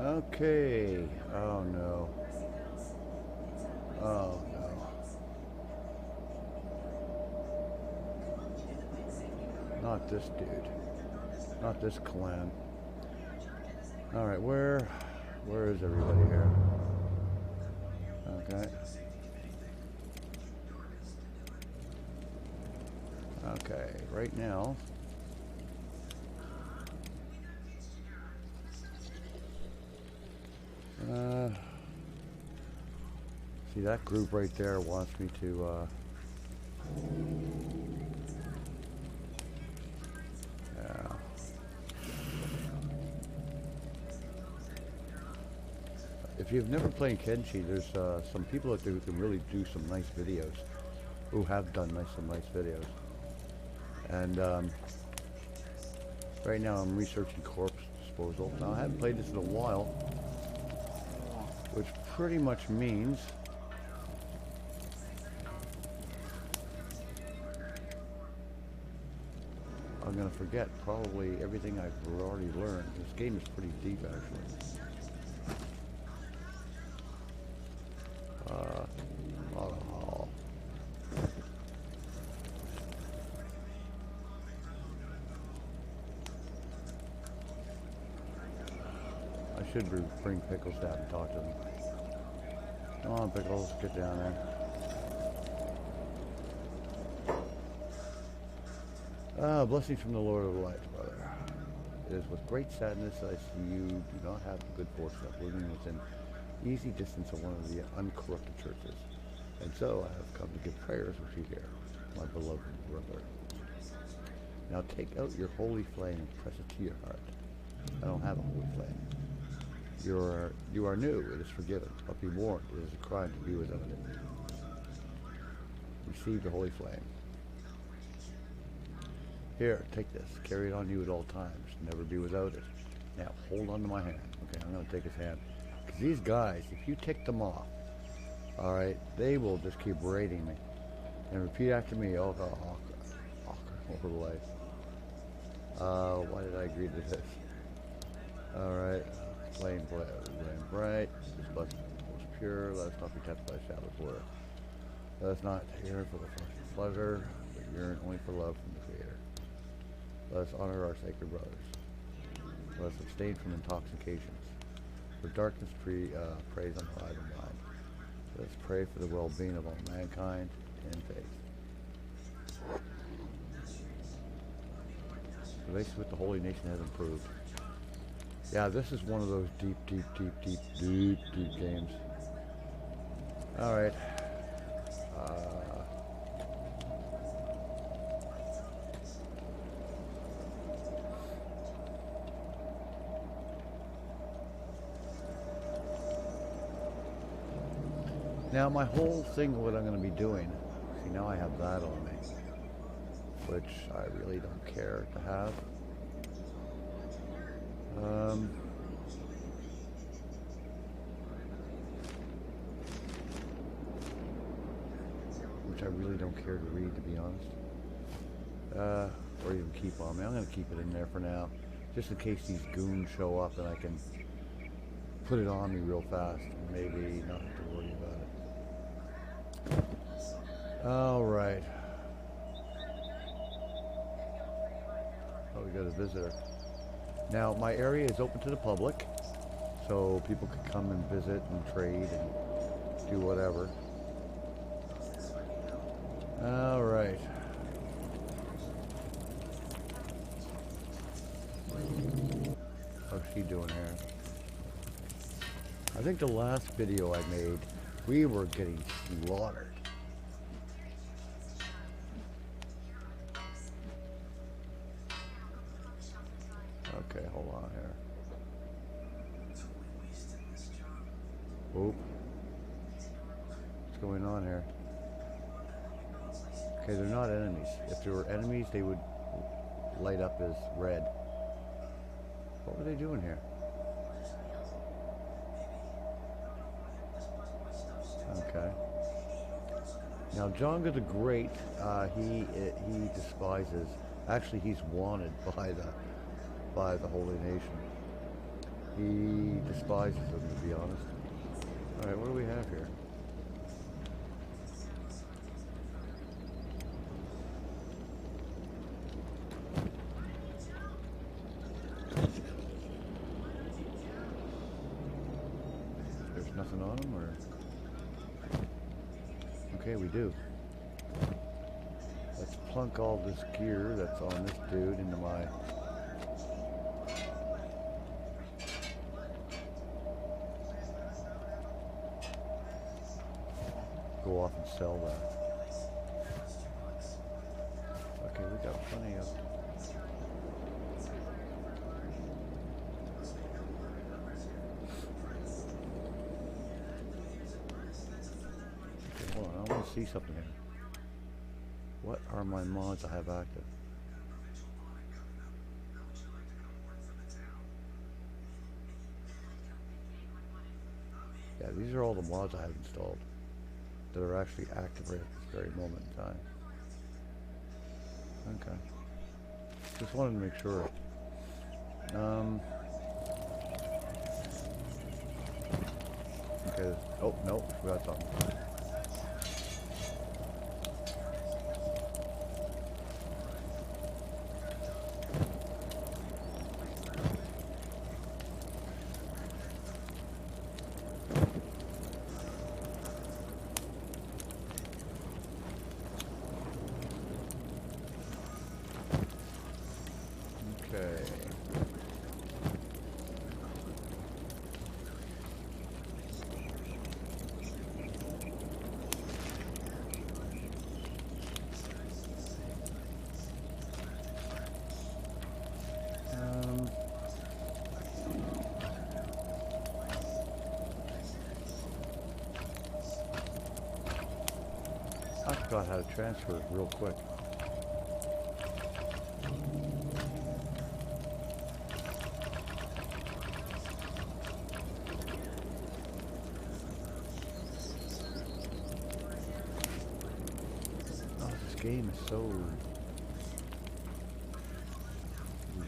Okay. Oh no. Oh no. Not this dude. Not this clan. Alright, where is everybody here? Okay. Okay, right now. See, that group right there wants me to, yeah. If you've never played Kenshi, there's some people out there who can really do some nice videos, who have done some nice videos. And right now I'm researching corpse disposal. Now I haven't played this in a while, which pretty much means I'm going to forget probably everything I've already learned. This game is pretty deep, actually. Oh. I should bring Pickles down and talk to him. Come on, Pickles, get down there. Blessings from the Lord of Light, brother. It is with great sadness that I see you do not have the good fortune of living within easy distance of one of the uncorrupted churches. And so I have come to give prayers with you here, my beloved brother. Now take out your holy flame and press it to your heart. I don't have a holy flame. You are new, it is forgiven, but be warned, it is a crime to be without it. Receive the holy flame. Here, take this. Carry it on you at all times. Never be without it. Now, hold on to my hand. Okay, I'm going to take his hand. Because these guys, if you tick them off, alright, they will just keep raiding me. And repeat after me. Oh, over the life. Why did I agree to this? Alright. Flame bright. This blessing is pure. Let us not be tempted by shadows word. Let us not yearn for the flesh and pleasure, but yearn only for love from the Creator. Let us honor our sacred brothers. Let us abstain from intoxications. For darkness preys on the idle mind. Let us pray for the well-being of all mankind in faith. The relationship with the holy nation has improved. Yeah, this is one of those deep games. Alright. Now my whole thing, what I'm going to be doing, see now I have that on me, which I really don't care to have. Which I really don't care to read, to be honest. Or even keep on me. I'm going to keep it in there for now, just in case these goons show up and I can put it on me real fast and maybe not have to worry about it. Alright. Oh, we got a visitor. Now, my area is open to the public, so people can come and visit and trade and do whatever. Alright. How's she doing here? I think the last video I made, we were getting slaughtered. Okay, hold on here. Oop. What's going on here? Okay, they're not enemies. If they were enemies, they would light up as red. What were they doing here? Okay. Now, Jonga the Great, he despises. Actually, he's wanted by the Holy Nation. He despises them, to be honest. Alright, what do we have here? There's nothing on them, or? Okay, we do. Let's plunk all this gear that's on this dude into my... Go off and sell that. Okay, we got plenty of... Okay, hold on, I want to see something here. What are my mods I have active? Yeah, these are all the mods I have installed that are actually active right at this very moment in time. Okay. Just wanted to make sure. Okay. Oh, no, forgot something. Okay. I forgot how to transfer it real quick. Game is so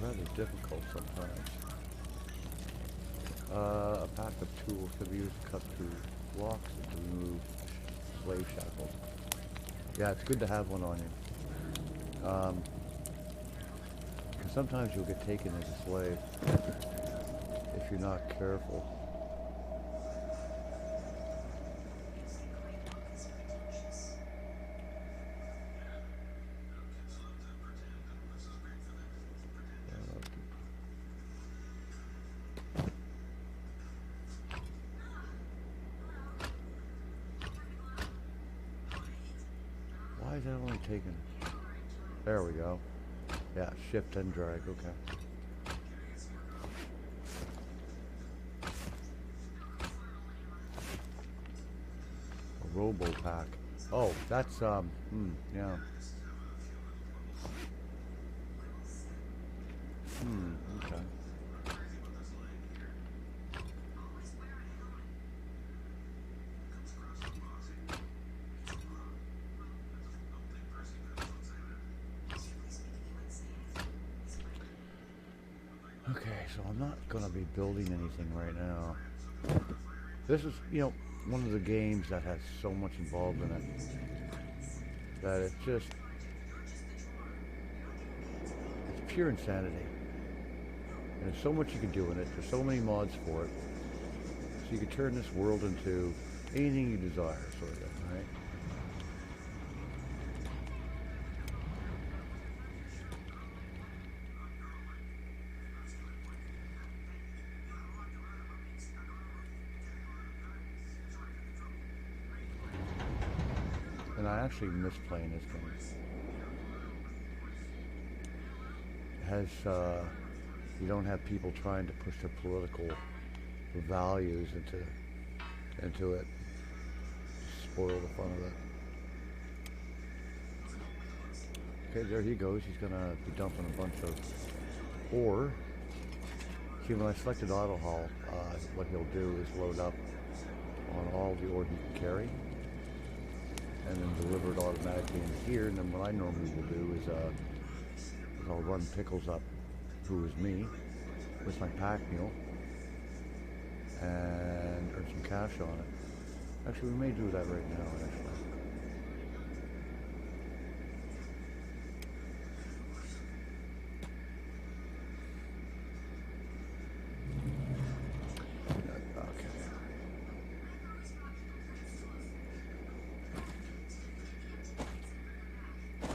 rather difficult sometimes. A pack of tools can be used to cut through blocks and to remove slave shackles. Yeah, it's good to have one on you. Because sometimes you'll get taken as a slave if you're not careful. Why is that only taken? There we go. Yeah, shift and drag, okay. A robo pack. Oh, that's, yeah. Okay. Okay, so I'm not going to be building anything right now. This is, you know, one of the games that has so much involved in it that it's just, it's pure insanity. And there's so much you can do in it. There's so many mods for it. So you can turn this world into anything you desire, sort of thing, right? And I actually miss playing this game. It has, you don't have people trying to push their political values into it. Spoil the fun of it. Okay, there he goes. He's gonna be dumping a bunch of ore. See, when I selected auto haul, what he'll do is load up on all the ore he can carry, and then deliver it automatically into here. And then what I normally will do is I'll run Pickles up, who is me, with my pack mule, and earn some cash on it. Actually, we may do that right now, actually.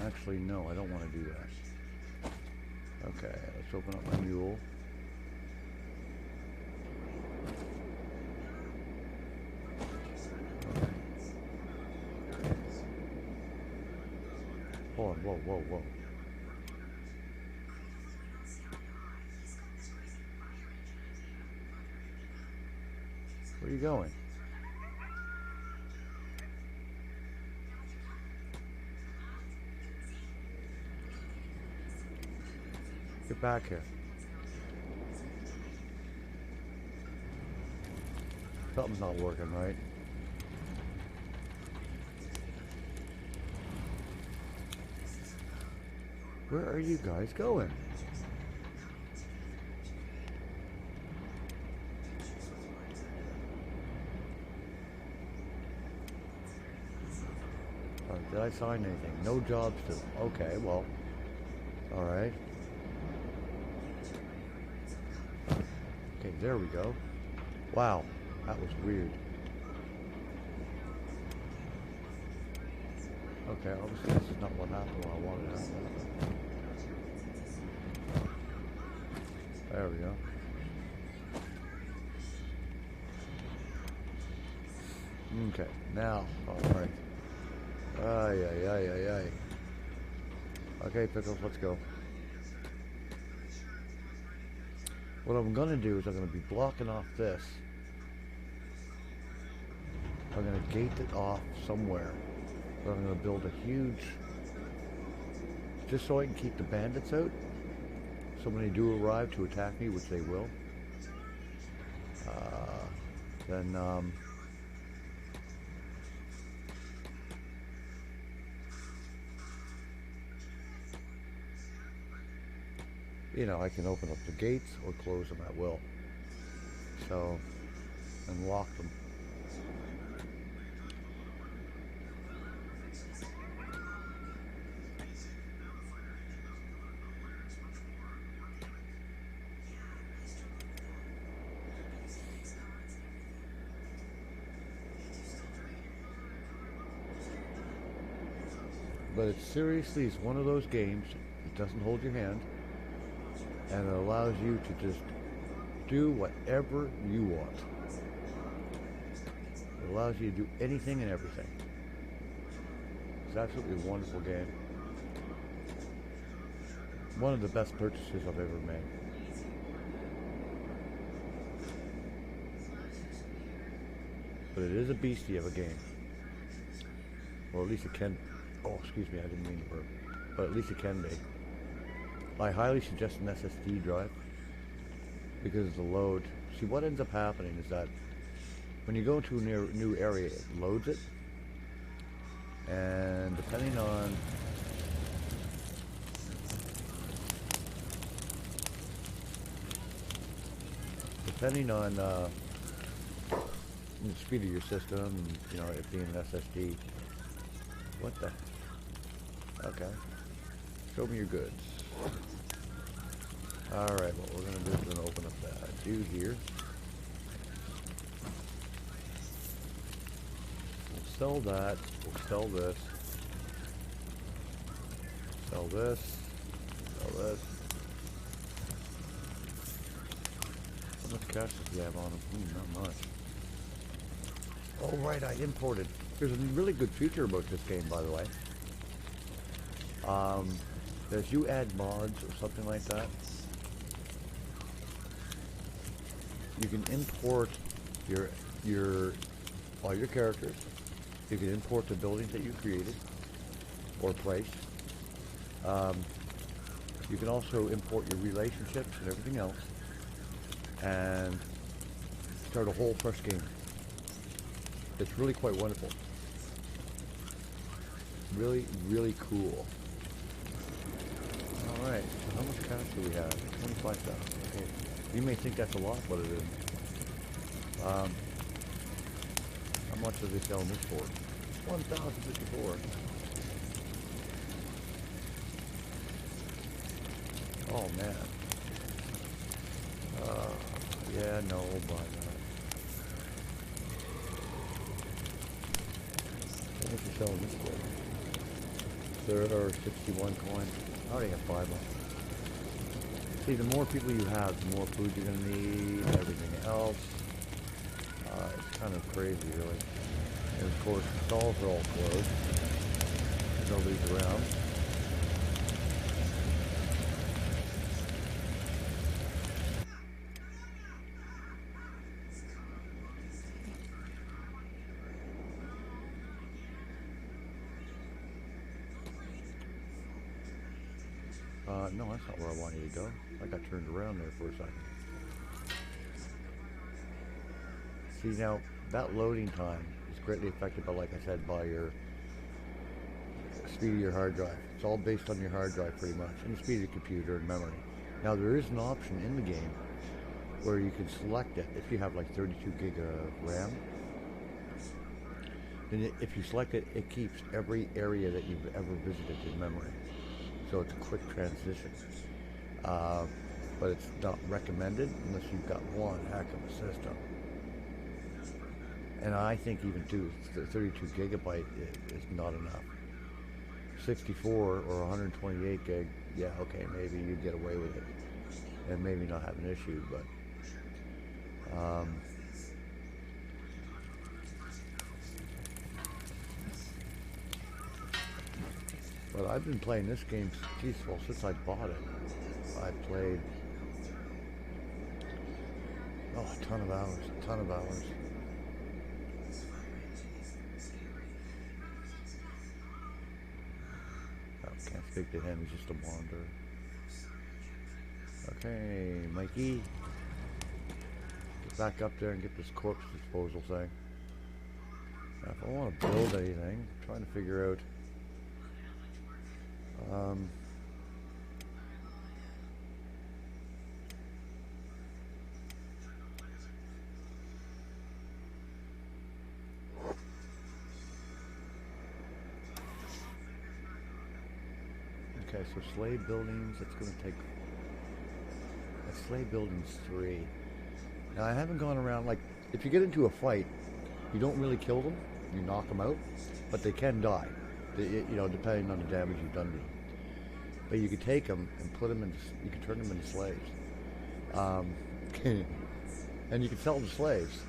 Actually, no, I don't want to do that. Okay, let's open up my mule. Okay. Hold on, whoa, whoa, whoa. Where are you going? Get back here. Something's not working right. Where are you guys going? Did I sign anything? No jobs to. Okay, well. Alright. Okay, there we go. Wow, that was weird. Okay, obviously this is not what happened while I wanted to happen. There we go. Okay, now, alright. Ay, ay, ay, ay, ay. Okay, Pickles, let's go. What I'm going to do is I'm going to be blocking off this. I'm going to gate it off somewhere. But I'm going to build a huge... just so I can keep the bandits out. So when they do arrive to attack me, which they will, then... you know, I can open up the gates or close them at will. So, and lock them. But it seriously is one of those games that doesn't hold your hand. And it allows you to just do whatever you want. It allows you to do anything and everything. It's absolutely a wonderful game. One of the best purchases I've ever made. But it is a beastie of a game. Or at least it can. Oh, excuse me, I didn't mean to burp. But at least it can be. I highly suggest an SSD drive because of the load. See, what ends up happening is that when you go to a new area, it loads it, and depending on the speed of your system, and, you know, it being an SSD. What the? Okay. Show me your goods. Alright, what we're going to do is we're going to open up that dude here. We'll sell that. We'll sell this. Sell this. Sell this. How much cash does he have on him? Not much. Oh, right, I imported. There's a really good feature about this game, by the way. As you add mods or something like that, you can import all your characters. You can import the buildings that you created or placed. You can also import your relationships and everything else, and start a whole fresh game. It's really quite wonderful. Really, really cool. Alright, so how much cash do we have? 25,000. Okay. You may think that's a lot, but it isn't. Um, how much are they selling this for? 1,054. Oh man. Yeah, no, we'll buy that. How much are you selling this for? There are 61 coins. I already have 5 of them. See, the more people you have, the more food you're going to need, everything else. It's kind of crazy, really. And of course, the stalls are all closed. Nobody's around. No, that's not where I want you to go. I got turned around there for a second. See, now, that loading time is greatly affected by, like I said, by your speed of your hard drive. It's all based on your hard drive, pretty much, and the speed of your computer and memory. Now, there is an option in the game where you can select it if you have, like, 32 gig of RAM. Then if you select it, it keeps every area that you've ever visited in memory. So it's a quick transition. But it's not recommended unless you've got one heck of a system. And I think even 32 gigabyte is not enough. 64 or 128 gig, yeah, okay, maybe you'd get away with it. And maybe not have an issue, but... But I've been playing this game, geez, well, since I bought it. I've played, a ton of hours. Oh, can't speak to him, he's just a wanderer. Okay, Mikey. Get back up there and get this corpse disposal thing. Now, if I want to build anything, I'm trying to figure out... Okay, so slave buildings, it's going to take... slave buildings 3. Now, I haven't gone around, like, if you get into a fight, you don't really kill them, you knock them out, but they can die, depending on the damage you've done to them. But you could take them and put them in, you could turn them into slaves. And you can sell them to slaves,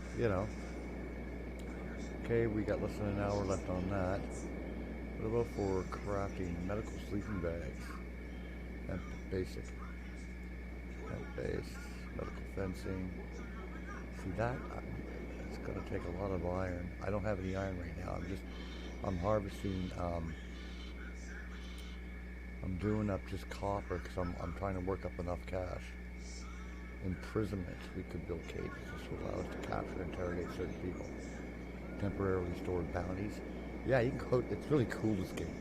Okay, we got less than an hour left on that. What about for crafting medical sleeping bags? And basic. And base, medical fencing. See that? It's going to take a lot of iron. I don't have any iron right now. I'm harvesting, I'm doing up just copper because I'm trying to work up enough cash. Imprisonment. We could build cages. This will allow us to capture and interrogate certain people. Temporarily stored bounties. Yeah, you can go. It's really cool, this game.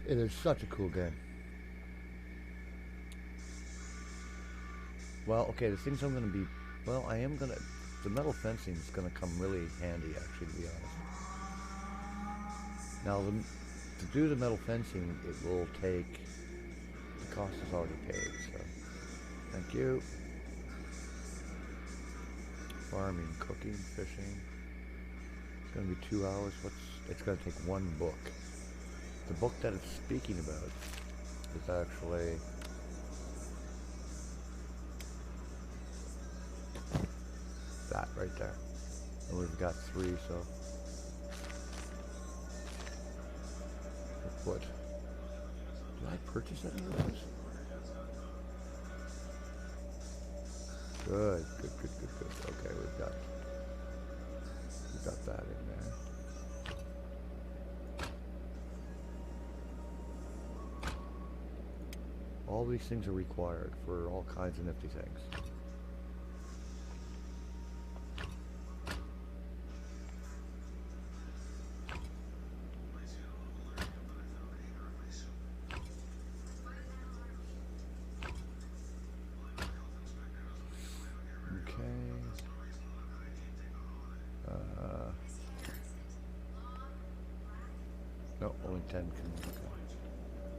It is such a cool game. Well, okay, the things I'm going to be... Well, I am going to... The metal fencing is going to come really handy, actually, to be honest. Now, to do the metal fencing, it will take... The cost is already paid, so... Thank you. Farming, cooking, fishing. It's going to be 2 hours. It's going to take one book. The book that it's speaking about is actually... that right there. And we've got 3, so... What? Did I purchase any of those? Good. Okay, we've got that in there. All these things are required for all kinds of nifty things. No, only 10 can.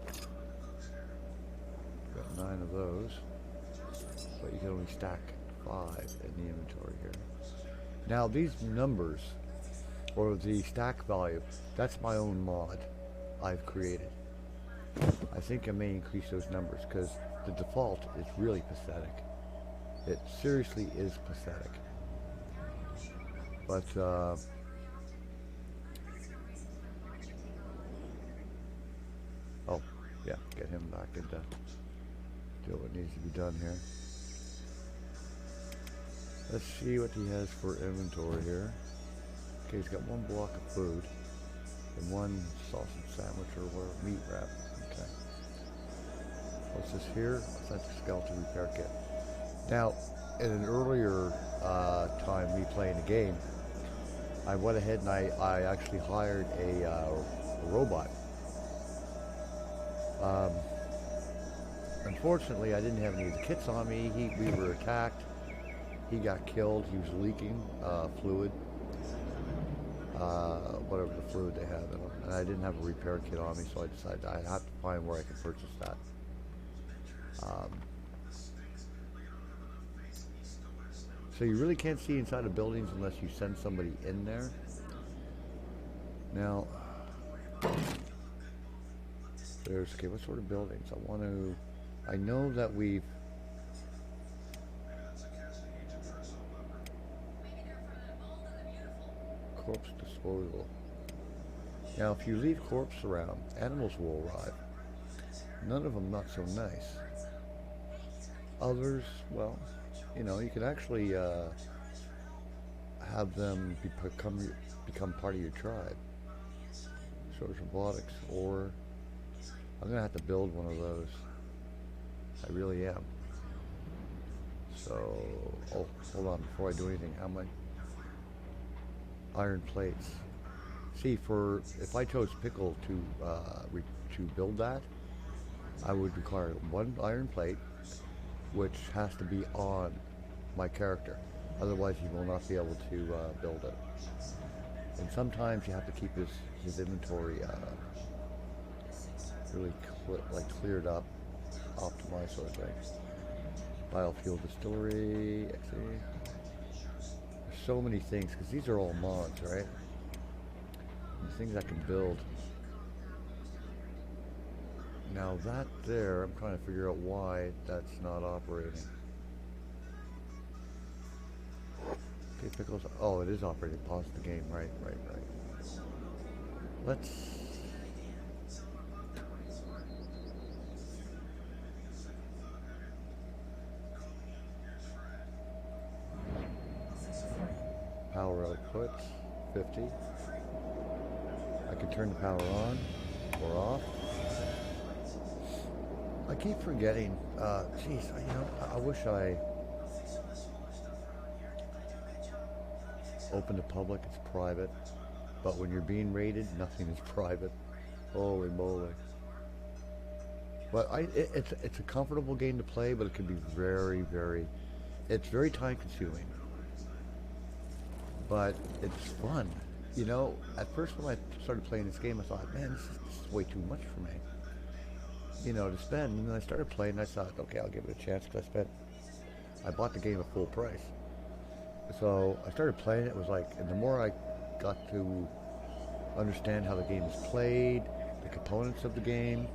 Okay. Got 9 of those. But you can only stack 5 in the inventory here. Now these numbers, or the stack value, that's my own mod I've created. I think I may increase those numbers because the default is really pathetic. It seriously is pathetic. But oh yeah, get him back into do what needs to be done here. Let's see what he has for inventory here. Okay, he's got 1 block of food and 1 sausage sandwich or whatever, meat wrap. Okay. What's this here? That's a skeleton repair kit. Now, in an earlier time, me playing the game, I went ahead and I actually hired a robot. Unfortunately, I didn't have any of the kits on me. We were attacked. He got killed. He was leaking fluid, whatever the fluid they had in him. And I didn't have a repair kit on me, so I decided I have to find where I can purchase that. So you really can't see inside of buildings unless you send somebody in there. Now, there's, okay, what sort of buildings? I know that we've, corpse disposal. Now, if you leave corpse around, animals will arrive. None of them not so nice. Others, well, you know, you can actually have them become part of your tribe. Sort of robotics, or I'm gonna have to build one of those. I really am. So, oh, hold on, before I do anything, how many iron plates? See, if I chose Pickle to build that, I would require 1 iron plate, which has to be on my character. Otherwise, you will not be able to build it. And sometimes you have to keep his inventory really cleared up, optimized sort of thing. Biofuel distillery, there's so many things, because these are all mods, right? These things I can build. Now that there, I'm trying to figure out why that's not operating. Okay, Pickles, oh, it is operating. Pause the game, right. Let's... Power output, 50. I can turn the power on or off. I keep forgetting, geez, I wish I open to public, it's private, but when you're being raided, nothing is private. Holy moly. But it's a comfortable game to play, but it can be very, it's very time consuming. But it's fun. You know, at first when I started playing this game, I thought, man, this is way too much for me, you know, to spend. And then I started playing, and I thought, okay, I'll give it a chance, because I bought the game at full price. So I started playing it was like, and the more I got to understand how the game is played, the components of the game,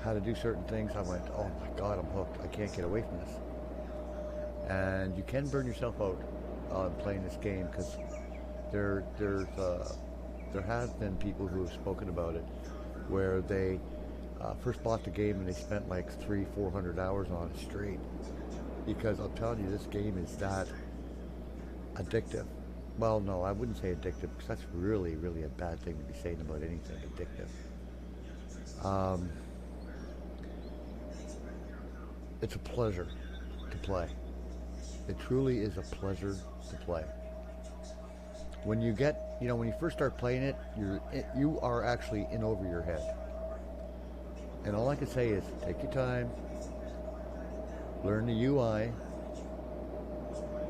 how to do certain things, I went, oh my God, I'm hooked. I can't get away from this. And you can burn yourself out playing this game, because there have been people who have spoken about it, where they first bought the game and they spent like 300-400 hours on it straight, because I'm telling you, this game is that addictive. Well, no, I wouldn't say addictive, because that's really a bad thing to be saying about anything addictive. It's a pleasure to play. It truly is a pleasure to play. When you get, you know, when you first start playing it, you are actually in over your head. And all I can say is, take your time, learn the UI,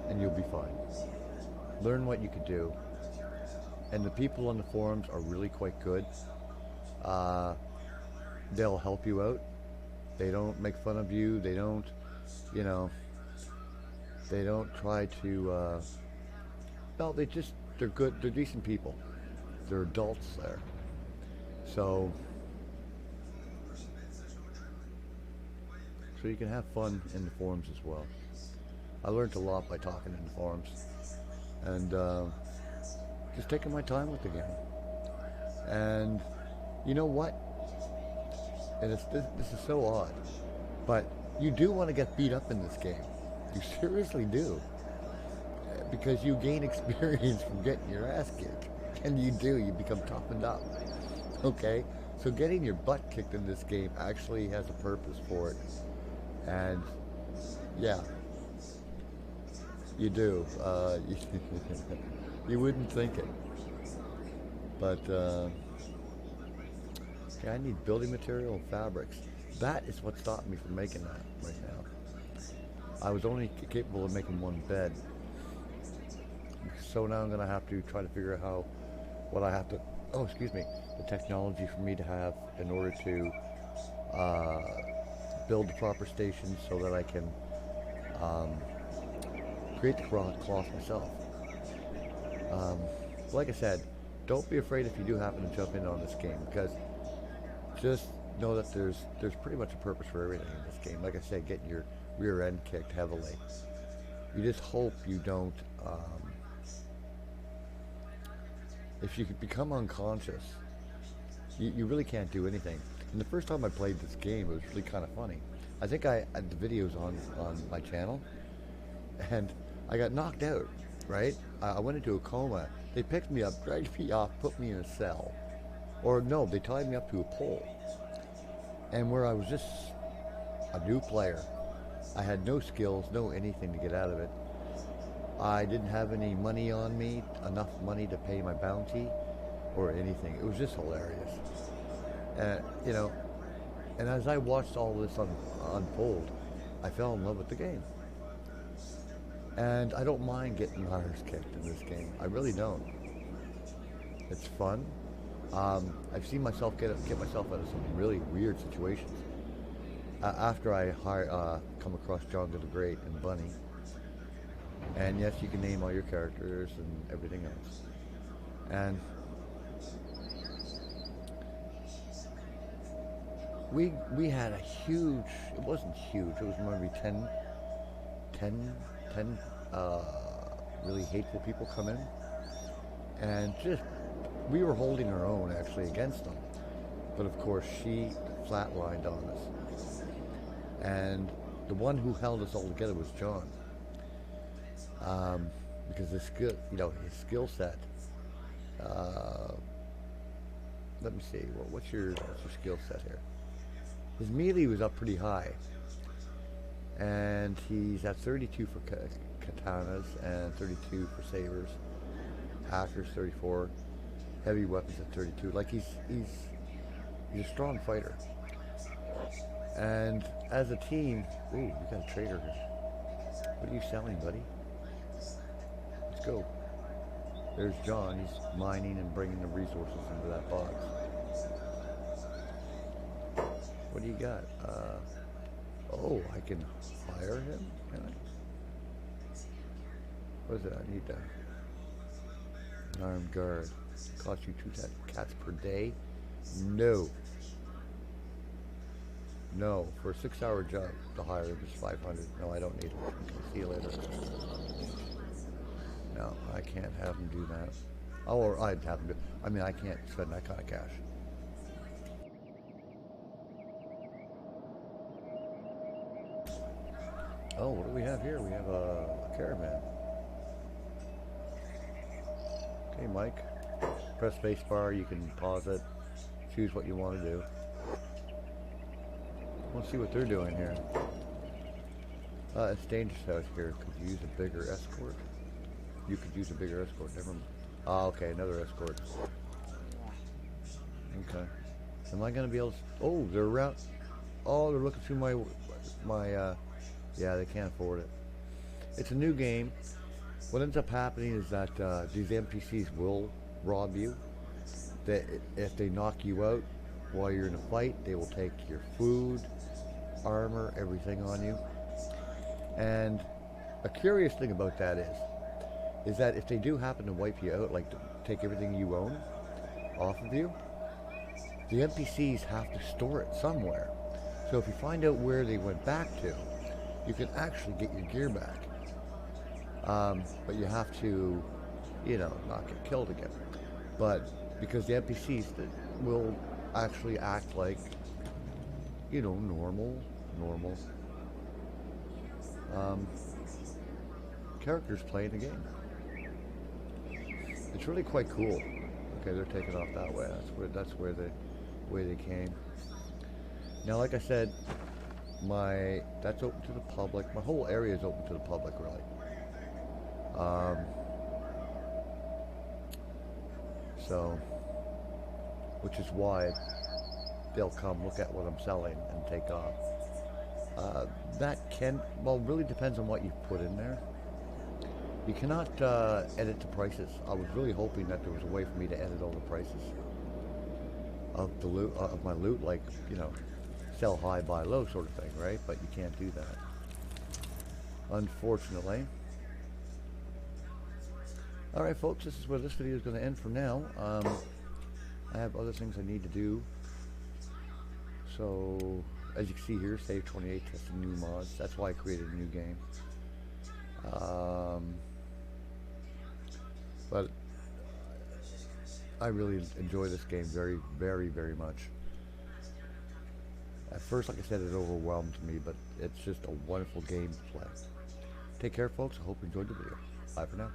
and you'll be fine. Learn what you can do, and the people on the forums are really quite good. Uh, they'll help you out. They don't make fun of you. They don't, you know, they don't try to, no, they're good, they're decent people. They're adults there. So you can have fun in the forums as well. I learned a lot by talking in the forums. And just taking my time with the game. And you know what? And this is so odd, but you do want to get beat up in this game. You seriously do. Because you gain experience from getting your ass kicked. And you become toughened up. Okay? So getting your butt kicked in this game actually has a purpose for it. And yeah, you do. You wouldn't think it. But yeah, I need building material and fabrics. That is what stopped me from making that right now. I was only capable of making one bed. So now I'm going to have to try to figure out the technology for me to have in order to build the proper stations so that I can create the cloth myself. Like I said, don't be afraid if you do happen to jump in on this game, because just know that there's pretty much a purpose for everything in this game. Like I said, getting your rear end kicked heavily. You just hope you don't, if you become unconscious, you really can't do anything. And the first time I played this game, it was really kind of funny. I think I had the videos on my channel, and I got knocked out, right? I went into a coma. They picked me up, dragged me off, put me in a cell. Or no, they tied me up to a pole. And where I was just a new player, I had no skills, no anything to get out of it. I didn't have any money on me, enough money to pay my bounty or anything. It was just hilarious. You know, and as I watched all this unfold, I fell in love with the game. And I don't mind getting my arse kicked in this game. I really don't. It's fun. I've seen myself get myself out of some really weird situations. After I come across Django the Great and Bunny. And yes, you can name all your characters and everything else. And we had a huge, it wasn't huge, it was maybe 10 really hateful people come in. And just, we were holding our own actually against them. But of course she flatlined on us. And the one who held us all together was John. Because his skill set, let me see, what's your skill set here? His melee was up pretty high. And he's at 32 for katanas and 32 for sabers. Hackers 34. Heavy weapons at 32. Like he's a strong fighter. And as a team, ooh, we got a trader here. What are you selling, buddy? Let's go. There's John. He's mining and bringing the resources into that box. What do you got? Oh, I can hire him? Can I? What is it? I need that. An armed guard. Cost you 2 cats per day? No. No. For a 6-hour job, to hire him is 500. No, I don't need it. Okay, see you later. No, I can't have him do that. Oh, or I'd have him do. I mean, I can't spend that kind of cash. Oh, what do we have here? We have a caravan. Okay, Mike. Press spacebar. You can pause it. Choose what you want to do. Let's see what they're doing here. It's dangerous out here. Could you use a bigger escort? You could use a bigger escort. Never mind. Oh, okay, another escort. Okay. Am I going to be able to... Oh, they're around... Oh, they're looking through my yeah, they can't afford it. It's a new game. What ends up happening is that these NPCs will rob you. That if they knock you out while you're in a fight, they will take your food, armor, everything on you. And a curious thing about that is that if they do happen to wipe you out, like to take everything you own off of you, the NPCs have to store it somewhere. So if you find out where they went back to, you can actually get your gear back. But you have to, not get killed again. But because the NPCs that will actually act like, normal characters playing the game. It's really quite cool. Okay, they're taking off that way. That's where they came. Now, like I said, that's open to the public. My whole area is open to the public, really. So, which is why they'll come look at what I'm selling and take off. Really depends on what you put in there. You cannot edit the prices. I was really hoping that there was a way for me to edit all the prices of the loot, of my loot, like, sell high, buy low sort of thing, right? But you can't do that, unfortunately. Alright, folks, this is where this video is going to end for now. I have other things I need to do. So, as you can see here, Save 28, testing new mods. That's why I created a new game. But I really enjoy this game very, very, very much. At first, like I said, it overwhelmed me, but it's just a wonderful game to play. Take care, folks. I hope you enjoyed the video. Bye for now.